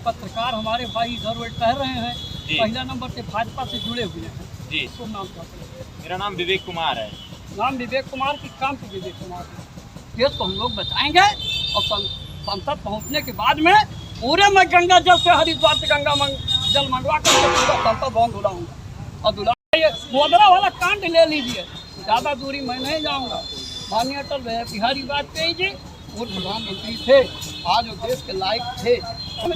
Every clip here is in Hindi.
पत्रकार हमारे भाई इधर उधर टहल रहे हैं, पहला नंबर से भाजपा से जुड़े हुए हैं जी। तो नाम क्या है? मेरा नाम विवेक कुमार है। नाम विवेक कुमार की काम से विवेक कुमार है। देश को हम लोग बचाएंगे और संसद पहुंचने के बाद में पूरे मैं गंगा जल से हरिद्वार से गंगा जल मंडवा कर पूरा संसद भवन धुलाऊंगा और धुला मोदरा वाला कांड ले लीजिए, ज़्यादा दूरी मैं नहीं जाऊंगा। माननीय अटल बिहारी वाजपेयी जी वो प्रधानमंत्री थे, आज वो देश के लायक थे।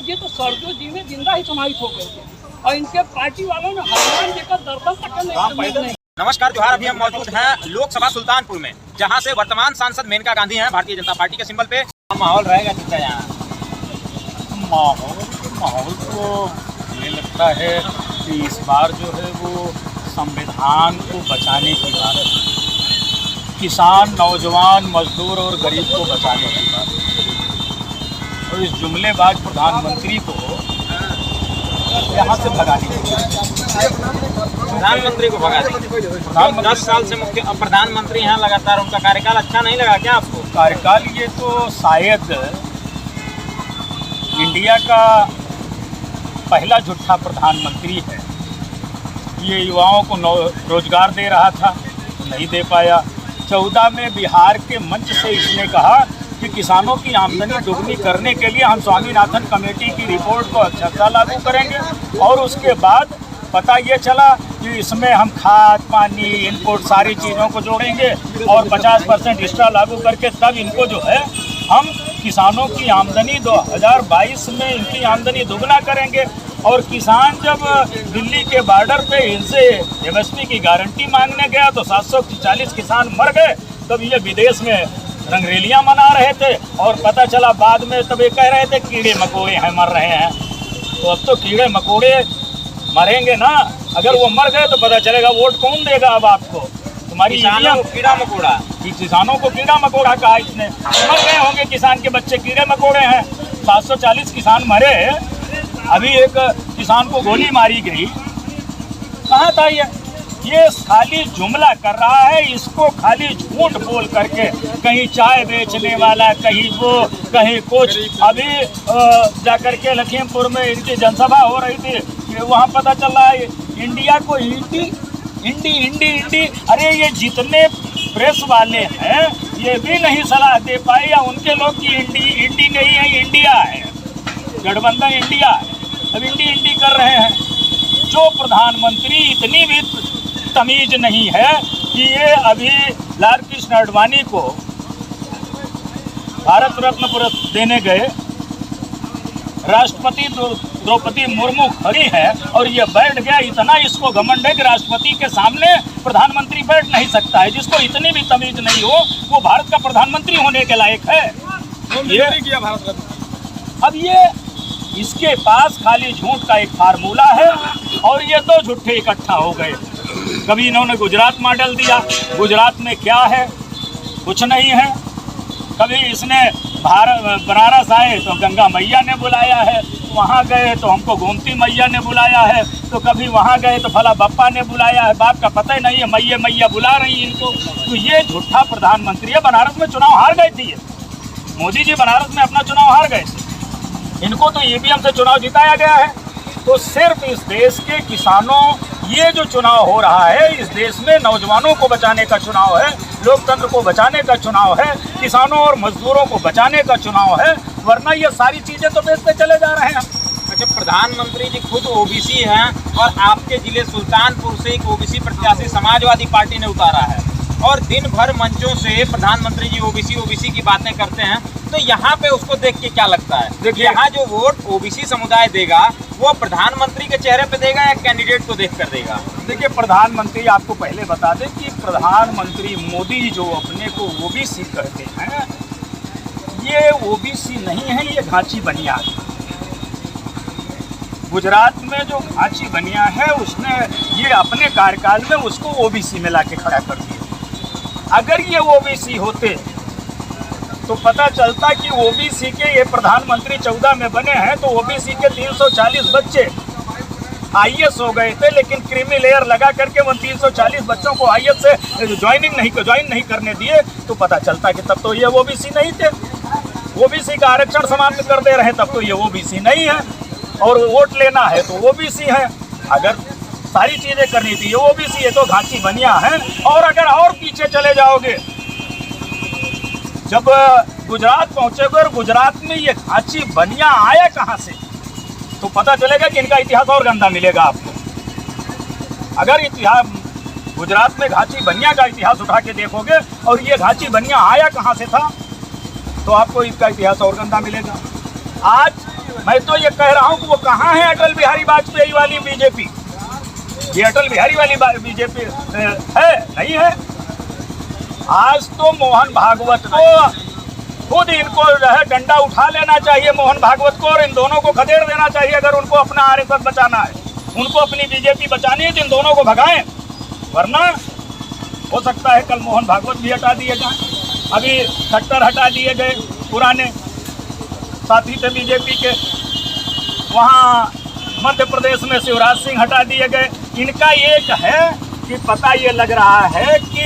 ये तो सरजू जी में जिंदा ही समाहित हो गए थे और इनके पार्टी वालों ने हनुमान जी का दर्शन तक नहीं। नमस्कार जोहार, अभी हम मौजूद हैं लोकसभा सुल्तानपुर में, जहां से वर्तमान सांसद मेनका गांधी हैं भारतीय जनता पार्टी के सिंबल पे। माहौल रहेगा कितना यहाँ? माहौल तो मुझे लगता है कि इस बार जो है वो संविधान को बचाने की बात है, किसान, नौजवान, मजदूर और गरीब को बचाने की बात है। और इस जुमलेबाज प्रधानमंत्री को यहाँ से भगाने की बात है। प्रधानमंत्री को भगा देंगे। 10 साल से मुख्य प्रधानमंत्री हैं लगातार, उनका कार्यकाल अच्छा नहीं लगा क्या आपको? कार्यकाल ये तो शायद इंडिया का पहला झूठा प्रधानमंत्री है। ये युवाओं को रोजगार दे रहा था, नहीं दे पाया। 14 में बिहार के मंच से इसने कहा कि किसानों की आमदनी दुगनी करने के लिए हम स्वामीनाथन कमेटी की रिपोर्ट को अच्छा लागू करेंगे, और उसके बाद पता ये चला कि इसमें हम खाद, पानी, इनपुट सारी चीज़ों को जोड़ेंगे और 50% एक्स्ट्रा लागू करके तब इनको जो है हम किसानों की आमदनी 2022 में इनकी आमदनी दुगना करेंगे। और किसान जब दिल्ली के बॉर्डर पे इनसे एमएसपी की गारंटी मांगने गया तो 740 किसान मर गए। तब ये विदेश में रंगरेलियां मना रहे थे और पता चला बाद में तब ये कह रहे थे कीड़े मकोड़े हैं मर रहे हैं। तो अब तो कीड़े मकोड़े मरेंगे ना, अगर वो मर गए तो पता चलेगा वोट कौन देगा अब आपको। तुम्हारी किसानों को कीड़ा मकोड़ा, किसानों को कीड़ा मकोड़ा कहा इसने। मर गए होंगे किसान के बच्चे, कीड़े मकोड़े हैं। 740 किसान मरे, अभी एक किसान को गोली मारी गई। कहाँ था ये खाली जुमला कर रहा है। इसको खाली झूठ बोल करके, कहीं चाय बेचने वाला, कहीं वो, कहीं कुछ। अभी जाकर के लखीमपुर में इनकी जनसभा हो रही थी, वहाँ पता चल रहा है इंडिया को इंडी। अरे ये जितने प्रेस वाले हैं ये भी नहीं सलाह दे पाए या उनके लोग की इंडी नहीं है, इंडिया है, गठबंधन इंडिया है। अब इंडी कर रहे हैं। जो प्रधानमंत्री इतनी भी तमीज नहीं है कि ये अभी लाल कृष्ण आडवाणी को भारत रत्न देने गए, राष्ट्रपति द्रौपदी मुर्मू खड़ी है और ये बैठ गया। इतना इसको घमंड है कि राष्ट्रपति के सामने प्रधानमंत्री बैठ नहीं सकता है। जिसको इतनी भी तमीज नहीं हो वो भारत का प्रधानमंत्री होने के लायक है। ये किया भारत रत्न। अब ये इसके पास खाली झूठ का एक फार्मूला है और ये दो झूठे इकट्ठा हो गए। कभी इन्होंने गुजरात मॉडल दिया, गुजरात में क्या है? कुछ नहीं है। कभी इसने बनारस आए तो गंगा मैया ने बुलाया है, वहाँ गए तो हमको गोमती मैया ने बुलाया है, तो कभी वहाँ गए तो फला बप्पा ने बुलाया है। बाप का पता ही नहीं है, मैया बुला रही है इनको। तो ये झूठा प्रधानमंत्री है। बनारस में चुनाव हार गए थे, मोदी जी बनारस में अपना चुनाव हार गए थे, इनको तो ईवीएम से चुनाव जिताया गया है। तो सिर्फ इस देश के किसानों, ये जो चुनाव हो रहा है इस देश में नौजवानों को बचाने का चुनाव है, लोकतंत्र को बचाने का चुनाव है, किसानों और मजदूरों को बचाने का चुनाव है। वरना ये सारी चीजें तो बेचते चले जा रहे हैं। अच्छा, प्रधानमंत्री जी खुद ओबीसी हैं और आपके जिले सुल्तानपुर से एक ओबीसी प्रत्याशी समाजवादी पार्टी ने उतारा है और दिन भर मंचों से प्रधानमंत्री जी ओबीसी की बातें करते हैं। तो यहाँ पे उसको देख के क्या लगता है? देखिए, यहाँ जो वोट ओबीसी समुदाय देगा वो प्रधानमंत्री के चेहरे पे देगा या कैंडिडेट को देख कर देगा? देखिए, प्रधानमंत्री आपको पहले बता दें कि प्रधानमंत्री मोदी जो अपने को ओबीसी कहते हैं, ये ओबीसी नहीं है, ये घाची बनिया है। गुजरात में जो घाची बनिया है उसने ये अपने कार्यकाल में उसको ओबीसी में लाके खड़ा कर दिया। अगर ये ओबीसी होते तो पता चलता कि ओबीसी के ये प्रधानमंत्री 14 में बने हैं तो ओबीसी के 340 बच्चे आईएएस हो गए थे, लेकिन क्रीमी लेयर लगा करके उन 340 बच्चों को आईएएस से ज्वाइन नहीं करने दिए। तो पता चलता कि तब तो ये ओबीसी नहीं थे। ओबीसी का आरक्षण समाप्त कर दे रहे हैं, तब तो ये ओबीसी नहीं है। और वोट लेना है तो ओबीसी है। अगर सारी चीजें करनी थी ओबीसी है तो घाची बनिया है। और अगर और पीछे चले जाओगे, जब गुजरात पहुंचोगे और गुजरात में ये घाची बनिया आया कहाँ से, तो पता चलेगा कि इनका इतिहास और गंदा मिलेगा आपको। अगर इतिहास गुजरात में घाची बनिया का इतिहास उठा के देखोगे और ये घाची बनिया आया कहाँ से था, तो आपको इसका इतिहास और गंदा मिलेगा। आज मैं तो ये कह रहा हूँ कि वो कहाँ है अटल बिहारी वाजपेयी वाली बीजेपी। ये अटल बिहारी वाली बीजेपी है नहीं है। आज तो मोहन भागवत को खुद इनको जो है डंडा उठा लेना चाहिए, मोहन भागवत को, और इन दोनों को खदेड़ देना चाहिए। अगर उनको अपना आरएसएस बचाना है, उनको अपनी बीजेपी बचानी है, तो इन दोनों को भगाएं। वरना हो सकता है कल मोहन भागवत भी हटा दिए जाए। अभी खट्टर हटा दिए गए, पुराने साथी थे बीजेपी के। वहाँ मध्य प्रदेश में शिवराज सिंह हटा दिए गए। इनका एक है कि पता ये लग रहा है कि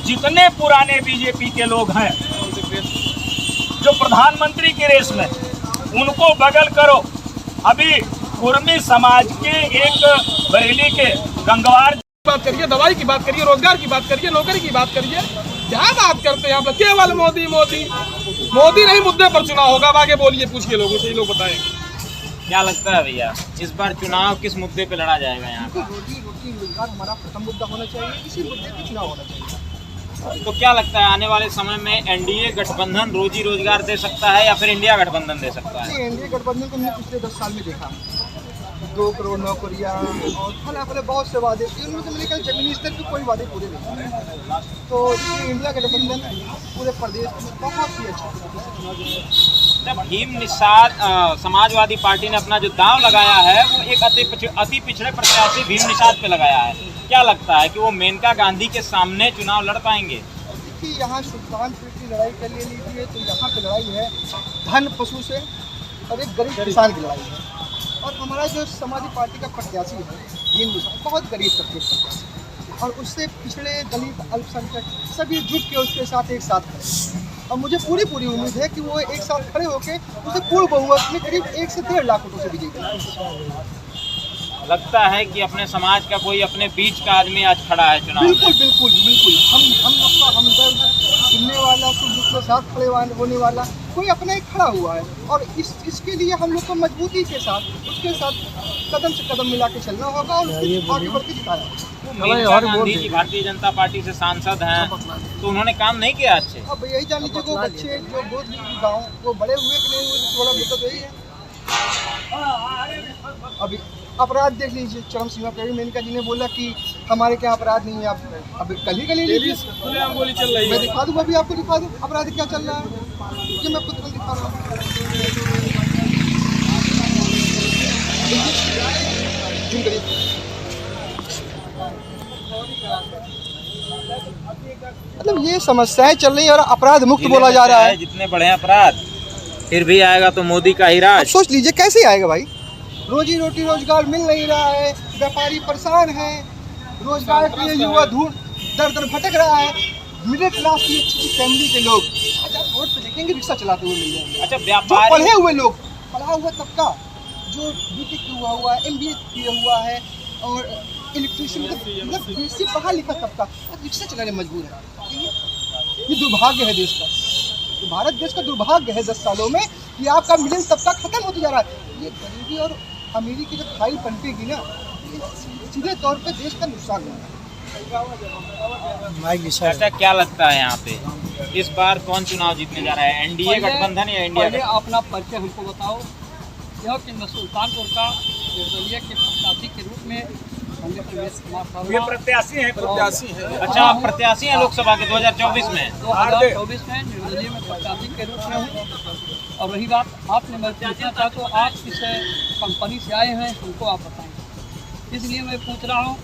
जितने पुराने बीजेपी के लोग हैं जो प्रधानमंत्री की रेस में, उनको बगल करो। अभी कुर्मी समाज के एक बरेली के गंगवार बात करिए, दवाई की बात करिए, रोजगार की बात करिए, नौकरी की बात करिए, क्या बात करते हैं आप लोग? केवल मोदी मोदी मोदी नहीं, मुद्दे पर चुनाव होगा। आगे बोलिए, पूछिए लोगों से, लोग बताएंगे। क्या लगता है भैया, इस बार चुनाव किस मुद्दे पे लड़ा जाएगा यहाँ पर? रोटी रोजगार हमारा प्रथम मुद्दा होना चाहिए, इसी मुद्दे पे चुनाव होना चाहिए। तो क्या लगता है आने वाले समय में एनडीए गठबंधन रोजी रोजगार दे सकता है या फिर इंडिया गठबंधन दे सकता है? एनडीए गठबंधन को हमने पिछले 10 साल में देखा, 2 करोड़ नौकरियाँ और फला फला बहुत से वादे, इनमें से मेरे ख्याल जमीनी स्तर पर कोई वादे पूरे नहीं हुए। तो इसलिए इंडिया गठबंधन पूरे प्रदेश में बहुत ही अच्छा। जब भीम निषाद समाजवादी पार्टी ने अपना जो दांव लगाया है वो एक अति पिछड़े प्रत्याशी भीम निषाद पे लगाया है, क्या लगता है कि वो मेनका गांधी के सामने चुनाव लड़ पाएंगे? देखिए, यहाँ सुल्तानपुर की लड़ाई कर लीजिए तो यहाँ पे लड़ाई है धन पशु से और एक गरीब किसान की लड़ाई है। और हमारा जो समाजवादी पार्टी का प्रत्याशी है भीम निषाद, बहुत गरीब तबके प्रत्याशी, और उससे पिछड़े दलित अल्पसंख्यक सभी जुट के उसके साथ एक साथ खड़े। और मुझे पूरी उम्मीद है कि वो एक साथ खड़े होकर उसे पूर्ण बहुमत में करीब 1 से 1.5 लाख वोटों से विजयी करेंगे। लगता है कि अपने समाज का कोई अपने बीच का आदमी आज खड़ा है चुनाव में? बिल्कुल बिल्कुल बिल्कुल। हम लोग का हमदर्द सुनने वाला, सुख दुख के साथ खड़े होने वाला कोई अपना एक खड़ा हुआ है। और इसके लिए हम लोग को मजबूती के साथ उसके साथ कदम से कदम मिला के चलना होगा और उसके आगे बढ़ के दिखाया। मेनका गांधी जी भारतीय जनता पार्टी से सांसद हैं, तो उन्होंने काम नहीं किया अच्छे? अब यही जान लीजिए, वो बच्चे जो गोद गाँव वो बड़े हुए कि नहीं हुए, थोड़ा मुद्दा यही है। अभी अपराध देख लीजिए, चरम सीमा पर मेनका जी ने बोला कि हमारे क्या अपराध नहीं है। आप अभी कल ही लीजिए, गोली चल रही है। मैं दिखा दूँ, अभी आपको दिखा दूँ अपराध क्या चल रहा है, ये मैं खुद दिखा रहा हूँ। मतलब ये समस्याएं चल रही है और अपराध मुक्त बोला जा रहा है। जितने बड़े अपराध फिर भी आएगा तो मोदी का ही राज। सोच लीजिए कैसे आएगा भाई, रोजी रोटी रोजगार मिल नहीं रहा है, व्यापारी परेशान है, रोजगार के लिए युवा दर दर भटक रहा है, मिडिल क्लास की अच्छी फैमिली के लोग आज आप रोड पे देखेंगे रिक्शा चलाते हुए मिल जाएंगे। अच्छा, जो व्यापारी पढ़े हुए लोग, पढ़ा हुआ तबका जो बीटेक किया हुआ है, MBA किया हुआ है और इलेक्ट्रिशियन, मतलब बेसिक पढ़ा लिखा तबका आज रिक्शा चलाने मजबूर है। ये दुर्भाग्य है देश का, तो भारत देश का दुर्भाग्य है 10 सालों में कि आपका मिडिल तबका खत्म होते जा रहा है। ये गरीबी और अमीरी की जब खाई पलटेगी ना, सीधे तौर पे देश का नुकसान होगा। अच्छा, क्या लगता है यहाँ पे इस बार कौन चुनाव जीतने जा रहा है, एनडीए गठबंधन या इंडिया गठबंधन? अपना परिचय हमको बताओ। यह कि मैं सुल्तानपुर का निर्दलीय के प्रत्याशी के रूप में ये प्रत्याशी हैं। अच्छा, आप प्रत्याशी हैं लोकसभा के 2024 में? 2024 में निर्दलीय में प्रत्याशी के रूप में हूँ। और रही बात आपने मैं पूछना चाहता तो आप किस कंपनी से आए हैं हमको आप बताएंगे। इसलिए मैं पूछ रहा हूँ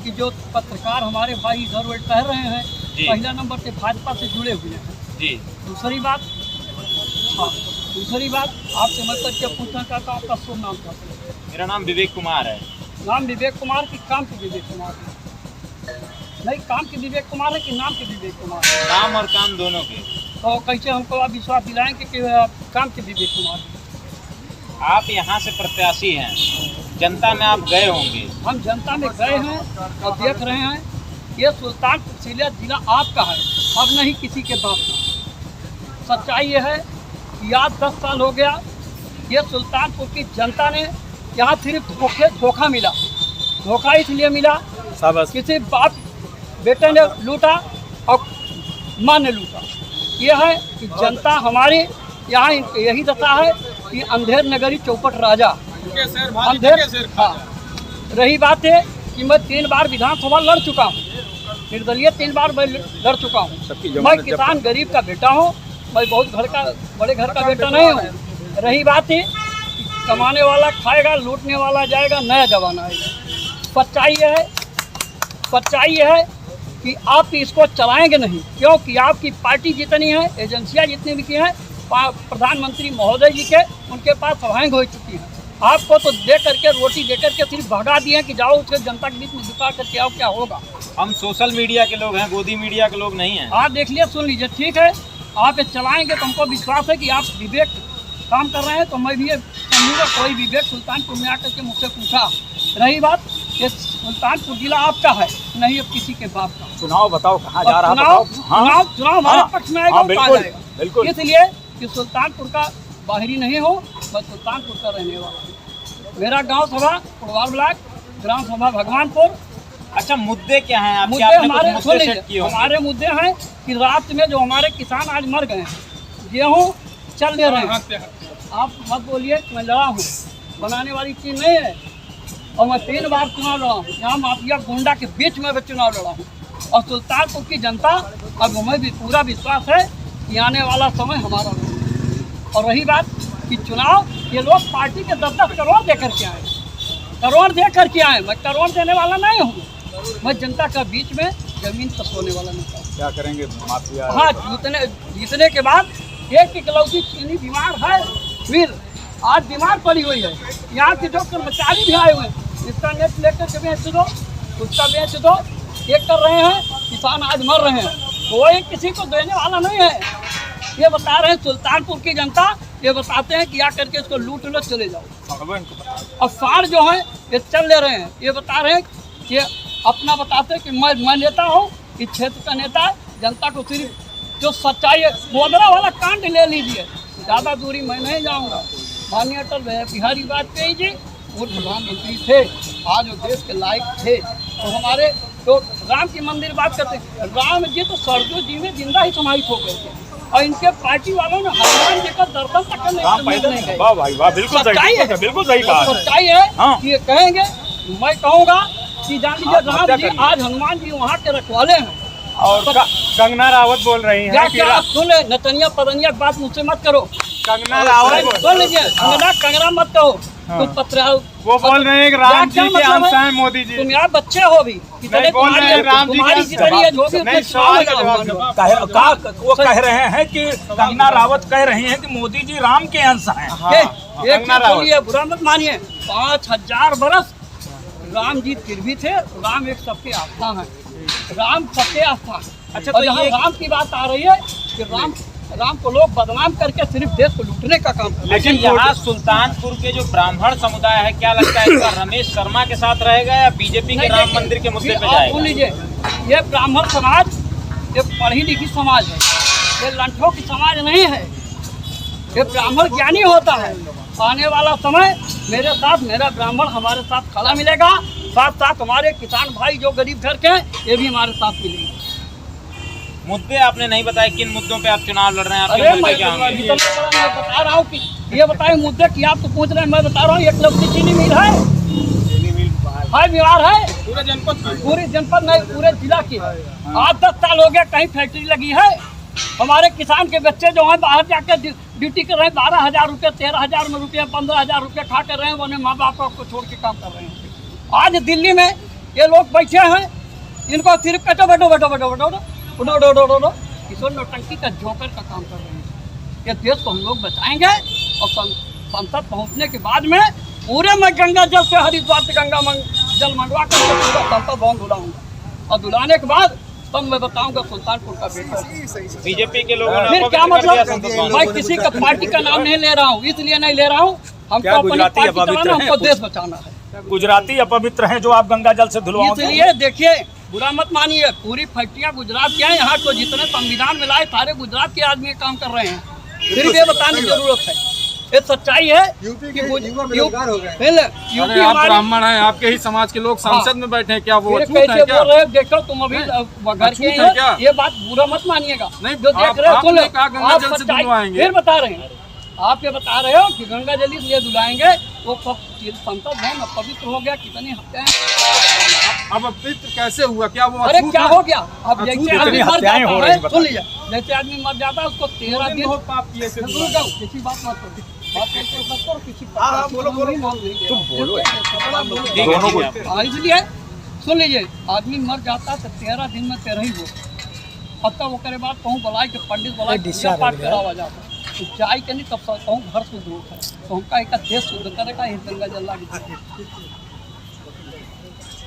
कि जो पत्रकार हमारे भाई इधर उधर टहल रहे हैं, पहला नंबर से भाजपा से जुड़े हुए हैं जी। दूसरी बात आपसे मैं करके पूछना चाहता हूँ, आपका शुभ नाम क्या है? मेरा नाम विवेक कुमार है। नाम विवेक कुमार की काम की विवेक कुमार नहीं, काम की विवेक कुमार है कि नाम के विवेक कुमार? काम और काम दोनों के। तो कैसे हमको आप विश्वास दिलाएंगे कि काम के विवेक कुमार? आप यहाँ से प्रत्याशी हैं, जनता में आप गए होंगे। हम जनता में गए हैं और देख रहे हैं ये सुल्तानपुर जिला आपका है, अब नहीं किसी के बाप का। सच्चाई ये है कि आज 10 साल हो गया, ये सुल्तानपुर की जनता ने यहाँ सिर्फ धोखा मिला। धोखा इसलिए मिला किसी बाप बेटे ने लूटा और माँ ने लूटा। ये है कि जनता हमारी यहाँ यही दशा है कि अंधेर नगरी चौपट राजा अंधेर। हाँ, रही बात है कि मैं 3 बार विधानसभा लड़ चुका हूँ, निर्दलीय 3 बार मैं लड़ चुका हूँ। मैं किसान गरीब का बेटा हूँ, मैं बहुत बड़े घर का बेटा नहीं हूँ। रही बात है कि कमाने वाला खाएगा, लूटने वाला जाएगा, नया जमाना आएगा। सच्चाई है कि आप इसको चलाएंगे नहीं, क्योंकि आपकी पार्टी जितनी है, एजेंसियां जितनी भी की हैं, प्रधानमंत्री महोदय जी के उनके पास सभाएं हो चुकी हैं। आपको तो दे करके रोटी दे करके सिर्फ भगा दिए कि जाओ उसके जनता के बीच में दुका करके आओ, क्या होगा। हम सोशल मीडिया के लोग हैं, गोदी मीडिया के लोग नहीं हैं। आप देख लिए, सुन लीजिए, ठीक है, आप ये चलाएंगे तो हमको विश्वास है कि आप विवेक काम कर रहे हैं, तो मैं भी समझूंगा कोई विवेक सुल्तानपुर में आकर के मुझसे पूछा। रही बात, ये सुल्तानपुर जिला आपका है, नहीं अब किसी के बाप का। चुनाव बताओ कहाँ जा रहा है? चुनाव हमारे पक्ष में आएगा, बिल्कुल। इसलिए कि सुल्तानपुर का बाहरी नहीं हो, मैं सुल्तानपुर का रहने वाला हूँ। मेरा गांव सभा फुटवाल ब्लॉक, ग्राम सभा भगवानपुर। अच्छा, मुद्दे क्या हैं आपके? मुद्दे हमारे मुद्दे हैं कि रात में जो हमारे किसान आज मर गए हैं, गेहूँ चल दे रहे हैं। आप मत बोलिए मैं लड़ा हूँ, बनाने वाली चीज़ नहीं है। और मैं 3 बार चुनाव लड़ा हूँ, यहाँ माफिया गुंडा के बीच में भी चुनाव लड़ा हूँ। और सुल्तानपुर की जनता, अब हमें भी पूरा विश्वास है कि आने वाला समय हमारा है। और रही बात कि चुनाव, ये लोग पार्टी के 10-10 करोड़ दे करके आए, करोड़ दे करके आए। मैं करोड़ देने वाला नहीं हूँ, मैं जनता का बीच में जमीन तसोने वाला नहीं हूँ। क्या करेंगे माफिया? हाँ, जीतने के बाद एक इकलौती चीनी बीमार है, फिर आज बीमार पड़ी हुई है। यहाँ के जो कर्मचारी भी आए हुए हैं, इसका नेट लेकर के बेच दो, उसका बेच दो, ये कर रहे हैं। किसान आज मर रहे हैं, कोई किसी को देने वाला नहीं है। ये बता रहे हैं सुल्तानपुर की जनता, ये बताते हैं कि या करके इसको लूट लो, चले जाओ। और फाड़ जो है ये चल ले रहे हैं, ये बता रहे हैं कि अपना बताते हैं कि मैं नेता हूँ, इस क्षेत्र का नेता है। जनता को सिर्फ जो सच्चाई है, मोदरा वाला कांड ले लीजिए, ज़्यादा दूरी मैं नहीं जाऊँगा। माननीय अटल बिहारी वाजपेयी जी वो प्रधानमंत्री थे, आज वो देश के लायक थे। तो हमारे तो राम की मंदिर बात करते हैं, राम जी तो सरजू जी में जिंदा ही समाहित हो गए थे, और इनके पार्टी वालों ने हनुमान जी का दर्शन तक करने नहीं गए। वाह भाई वाह, बिल्कुल सही कहा। सच्चाई है कि ये कहेंगे, मैं कहूँगा कि जान लीजिए राम जी आज हनुमान जी वहाँ के रखवाले हैं। और कंगना रावत बोल रही हैं क्या आप सुन ले, नतनिया पतनिया की बात मुझसे मत करो। कंगना रावत सुन लीजिए, कंगना मत कहो। कुछ पत्र वो बोल रहे हैं कि राम जी के अंश हैं मोदी जी। तुम यार बच्चे हो भी, तुम्हारी जितनी एज होगी उतने वो कह रहे हैं कि कंगना रावत कह रही हैं कि मोदी जी राम के अंश हैं। एक बोलिए, बुरा मत मानिए, 5000 बरस राम जी फिर भी थे। राम एक सबके आस्था है, राम सबके आस्था। अच्छा, तो यहाँ राम की बात आ रही है कि राम को लोग बदनाम करके सिर्फ देश को लूटने का काम। लेकिन यहाँ सुल्तानपुर के जो ब्राह्मण समुदाय है, क्या लगता है इसका रमेश शर्मा के साथ रहेगा या बीजेपी के राम मंदिर के मुद्दे पे जाएगा? सुन लीजिए, ये ब्राह्मण समाज ये पढ़ी लिखी समाज है, ये लंठों की समाज नहीं है। ये ब्राह्मण ज्ञानी होता है। आने वाला समय मेरे साथ, मेरा ब्राह्मण हमारे साथ खड़ा मिलेगा, साथ साथ हमारे किसान भाई जो गरीब घर के हैं ये भी हमारे साथ मिलेंगे। मुद्दे आपने नहीं बताए, किन मुद्दों पे आप चुनाव लड़ रहे हैं? अरे मैं बता रहा हूँ कि ये बताए मुद्दे कि आप तो पूछ रहे हैं, मैं बता रहा हूँ। एकलौती चीनी मिल है, बीमार है, पूरे जनपद नहीं, पूरे जिला की है। 8-10 साल हो गया, कहीं फैक्ट्री लगी है। हमारे किसान के बच्चे जो हैं बाहर जाकर ड्यूटी कर रहे हैं, 12,000 रुपये, 13,000 में रुपये, 15,000 रुपये खा कर रहे हैं, वो माँ बाप को छोड़ के काम कर रहे हैं। आज दिल्ली में ये लोग बैठे हैं, इनको सिर्फ बैठो किशोर नौटंकी का जोकर का काम कर रहे हैं। ये देश को हम लोग बचाएंगे और संसद पहुंचने के बाद में पूरे मैं गंगा जल से हरिद्वार से गंगा जल मंगवा कर पूरा संसद भवन धुलाऊंगा, और धुलाने के बाद तब मैं बताऊंगा सुल्तानपुर का बेटा। बीजेपी के लोगों ने फिर क्या मतलब? मैं किसी का पार्टी का नाम नहीं ले रहा हूँ, इसलिए नहीं ले रहा हूँ हमको अपनी पार्टी चलाना, हमको देश बचाना है। गुजराती अपवित्र हैं जो आप गंगा जल से धुलवाओगे। इसलिए देखिए, बुरा मत मानिए, पूरी फैक्ट्रियाँ गुजरात की हैं। यहाँ को जितने संविधान में लाए सारे गुजरात के आदमी काम कर रहे हैं। फिर भी ये बताने की जरूरत है, ये सच्चाई है। यूपी के कि युवा बेरोजगार हो गए। यूपी आप हमारी ब्राह्मण हैं, आपके ही समाज के लोग संसद में बैठे हैं, क्या वो फिर अछूत है कैसे क्या? बोल रहे हो? देखो तुम अभी घर के अछूत है क्या? ये बात बुरा मत मानिएगा। नहीं, जो देख रहे हो सुन लो, आपने कहा गंगा आप जल से सच्चाई धुलवाएंगे। फिर बता रहे हैं, आप ये बता रहे हो कि गंगा जल इसलिए धुलाएंगे, वो संसद भवन अपवित्र हो गया, कितनी हत्याएं। अब पवित्र कैसे हुआ? क्या वो अरे अछूत क्या है? हो गया? अब जैसे अछूत आदमी मर हत्याएं जाता हो रही है, हैं, सुन लीजिए, जैसे आदमी मर जाता है उसको 13 दिन पाप किए से रुक जाओ, किसी बात मत करो, बात करके मत करो, किसी बोलो, बोलो। तुम बोलो दोनों को। इसलिए सुन लीजिए, आदमी मर जाता है तो 13 दिन में 13 ही हो, अब तक वो करे बाद कहूँ बुलाए के पंडित बुलाए पूजा पाठ करावा जाता है, तो जाए के नहीं तब कहूँ घर शुद्ध होता है, तो हमका एक देश शुद्ध करेगा, ये गंगा जल लागे।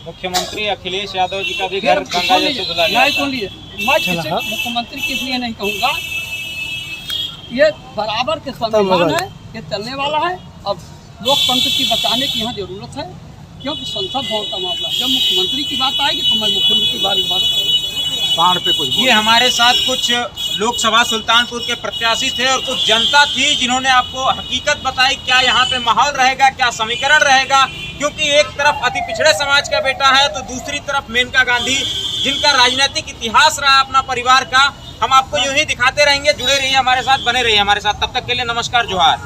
मुख्यमंत्री अखिलेश यादव जी का भी घर गंगा जल से धुला गया नहीं सुन लीजिए, मैं किसी मुख्यमंत्री के लिए नहीं कहूँगा, ये बराबर के संविधान है, ये चलने वाला है। अब लोकतंत्र की बचाने की यहाँ जरूरत है, क्योंकि संसद भवन का मामला है। जब मुख्यमंत्री की बात आएगी तो मैं मुख्यमंत्री की बात पे कुछ ये हमारे साथ कुछ लोकसभा सुल्तानपुर के प्रत्याशी थे और कुछ जनता थी जिन्होंने आपको हकीकत बताई, क्या यहाँ पे माहौल रहेगा, क्या समीकरण रहेगा। क्योंकि एक तरफ अति पिछड़े समाज का बेटा है तो दूसरी तरफ मेनका गांधी, जिनका राजनीतिक इतिहास रहा अपना परिवार का। हम आपको यूं ही दिखाते रहेंगे, जुड़े रहिए हमारे साथ, बने रहिए हमारे साथ। तब तक के लिए नमस्कार, जोहार।